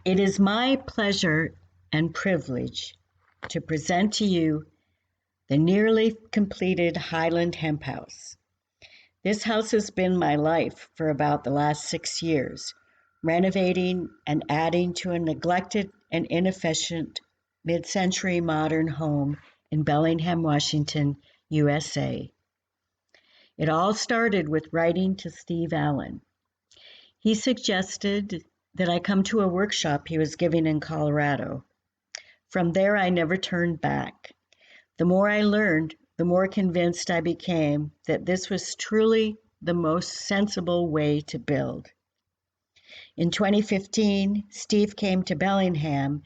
It is my pleasure and privilege to present to you the nearly completed Highland Hemp House. This house has been my life for about the last 6 years, renovating and adding to a neglected and inefficient mid century modern home in Bellingham, Washington, USA. It all started with writing to Steve Allen. He suggested that I come to a workshop he was giving in Colorado. From there, I never turned back. The more I learned, the more convinced I became that this was truly the most sensible way to build. In 2015, Steve came to Bellingham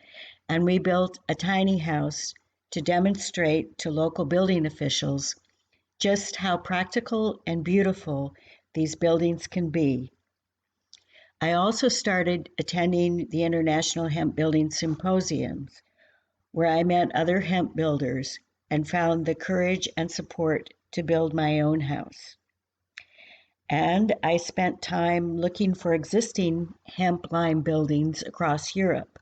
and we built a tiny house to demonstrate to local building officials just how practical and beautiful these buildings can be. I also started attending the International Hemp Building Symposiums, where I met other hemp builders and found the courage and support to build my own house. And I spent time looking for existing hemp lime buildings across Europe.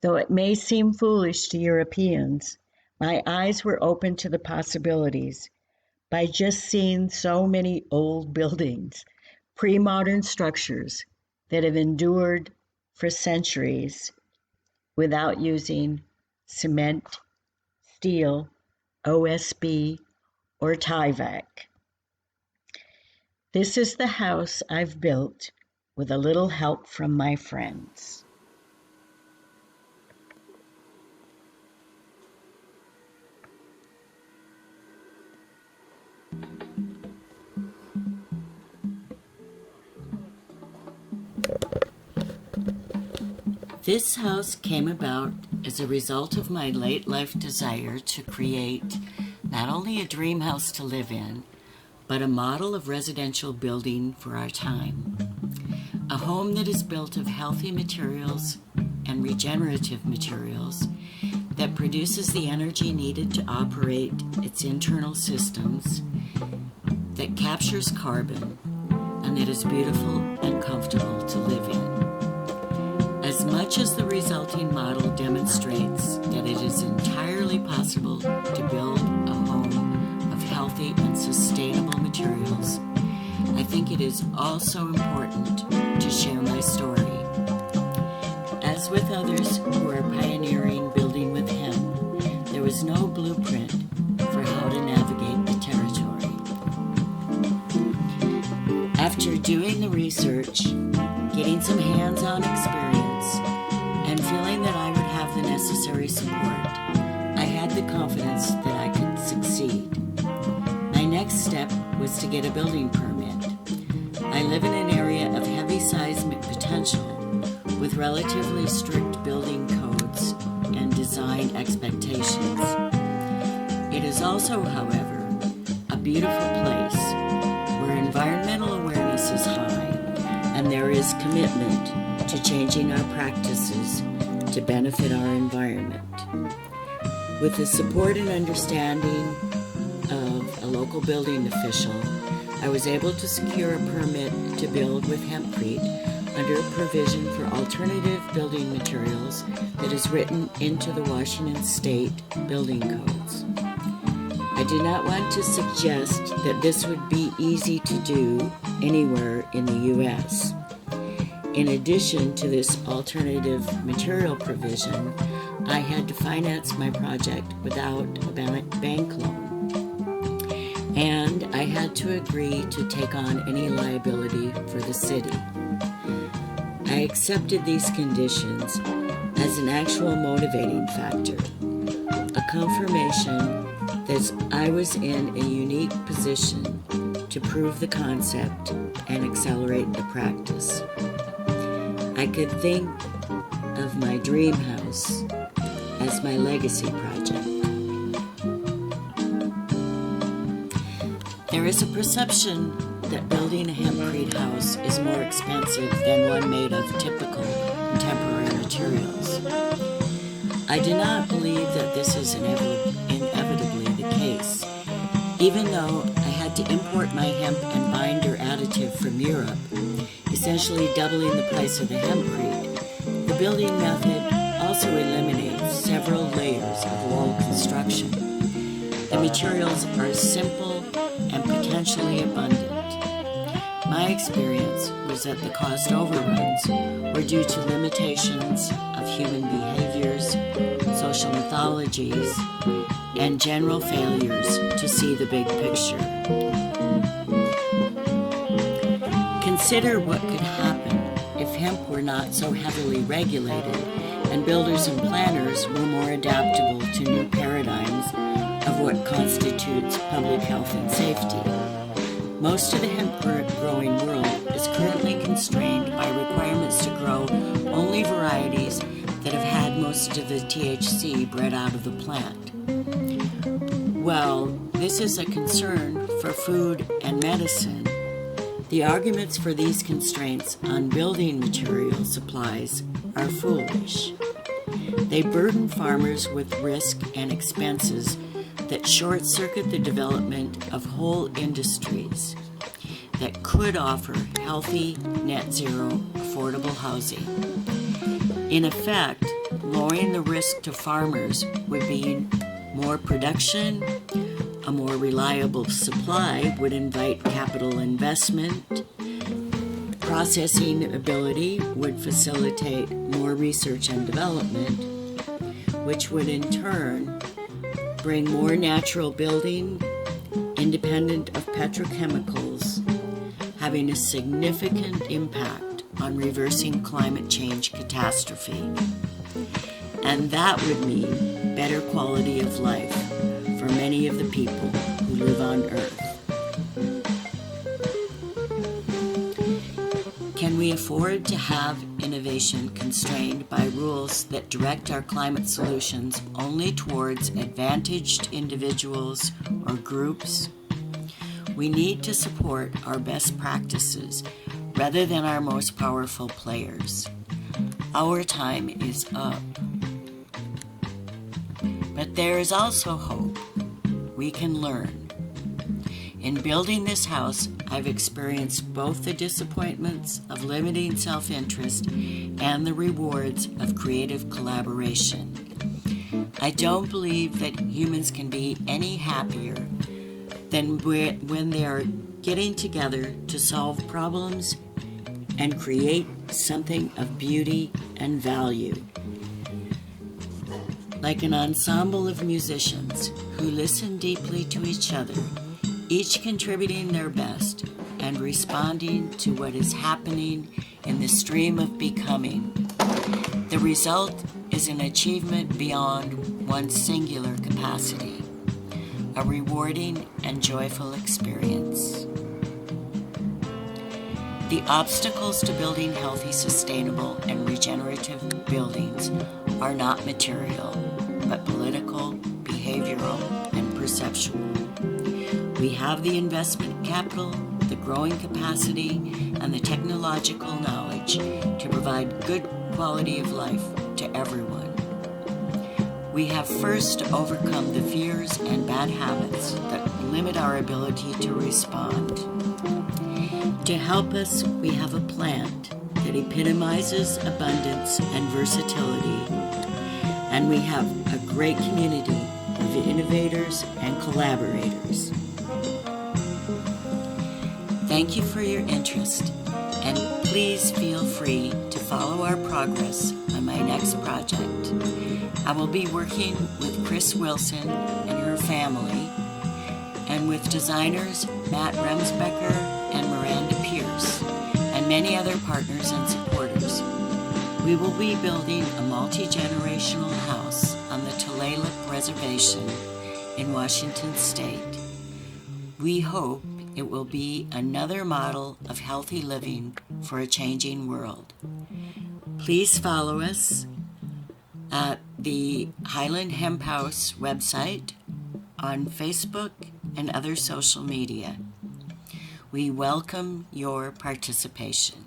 Though it may seem foolish to Europeans, my eyes were open to the possibilities by just seeing so many old buildings, pre-modern structures that have endured for centuries without using cement, steel, OSB, or Tyvek. This is the house I've built with a little help from my friends. This house came about as a result of my late life desire to create not only a dream house to live in, but a model of residential building for our time. A home that is built of healthy materials and regenerative materials that produces the energy needed to operate its internal systems, that captures carbon, and that is beautiful and comfortable to live in. As much as the resulting model demonstrates that it is entirely possible to build a home of healthy and sustainable materials, I think it is also important to share my story. As with others who are pioneering building with hemp, there was no blueprint for how to navigate the territory. After doing the research, getting some hands-on experience, and feeling that I would have the necessary support, I had the confidence that I could succeed. My next step was to get a building permit. I live in an area of heavy seismic potential with relatively strict building codes and design expectations. It is also, however, a beautiful place where environmental awareness is high and there is commitment to changing our practices to benefit our environment. With the support and understanding of a local building official, I was able to secure a permit to build with hempcrete under a provision for alternative building materials that is written into the Washington State building codes. I do not want to suggest that this would be easy to do anywhere in the U.S. In addition to this alternative material provision, I had to finance my project without a bank loan. And I had to agree to take on any liability for the city. I accepted these conditions as an actual motivating factor, a confirmation that I was in a unique position to prove the concept and accelerate the practice. I could think of my dream house as my legacy project. There is a perception that building a hempcrete house is more expensive than one made of typical contemporary materials. I do not believe that this is inevitably the case. Even though I had to import my hemp and binder additive from Europe, essentially doubling the price of the hempcrete. The building method also eliminates several layers of wall construction. The materials are simple and potentially abundant. My experience was that the cost overruns were due to limitations of human behaviors, social mythologies, and general failures to see the big picture. Consider what could happen if hemp were not so heavily regulated and builders and planners were more adaptable to new paradigms of what constitutes public health and safety. Most of the hemp growing world is currently constrained by requirements to grow only varieties that have had most of the THC bred out of the plant. Well, this is a concern for food and medicine. The arguments for these constraints on building material supplies are foolish. They burden farmers with risk and expenses that short-circuit the development of whole industries that could offer healthy, net-zero, affordable housing. In effect, lowering the risk to farmers would be more production. A more reliable supply would invite capital investment. Processing ability would facilitate more research and development, which would in turn bring more natural building, independent of petrochemicals, having a significant impact on reversing climate change catastrophe. And that would mean better quality of life for many of the people who live on Earth. Can we afford to have innovation constrained by rules that direct our climate solutions only towards advantaged individuals or groups? We need to support our best practices rather than our most powerful players. Our time is up. But there is also hope. We can learn. In building this house, I've experienced both the disappointments of limiting self-interest and the rewards of creative collaboration. I don't believe that humans can be any happier than when they are getting together to solve problems and create something of beauty and value. Like an ensemble of musicians who listen deeply to each other, each contributing their best and responding to what is happening in the stream of becoming. The result is an achievement beyond one's singular capacity, a rewarding and joyful experience. The obstacles to building healthy, sustainable, and regenerative buildings are not material, but political, behavioral, and perceptual. We have the investment capital, the growing capacity, and the technological knowledge to provide good quality of life to everyone. We have first to overcome the fears and bad habits that limit our ability to respond. To help us, we have a plant that epitomizes abundance and versatility, and we have a great community of innovators and collaborators. Thank you for your interest, and please feel free to follow our progress on my next project. I will be working with Chris Wilson and her family, and with designers Matt Remsbecker and Miranda Pierce, and many other partners and supporters. We will be building a multi-generational house on the Tulalip Reservation in Washington State. We hope it will be another model of healthy living for a changing world. Please follow us at the Highland Hemp House website, on Facebook, and other social media. We welcome your participation.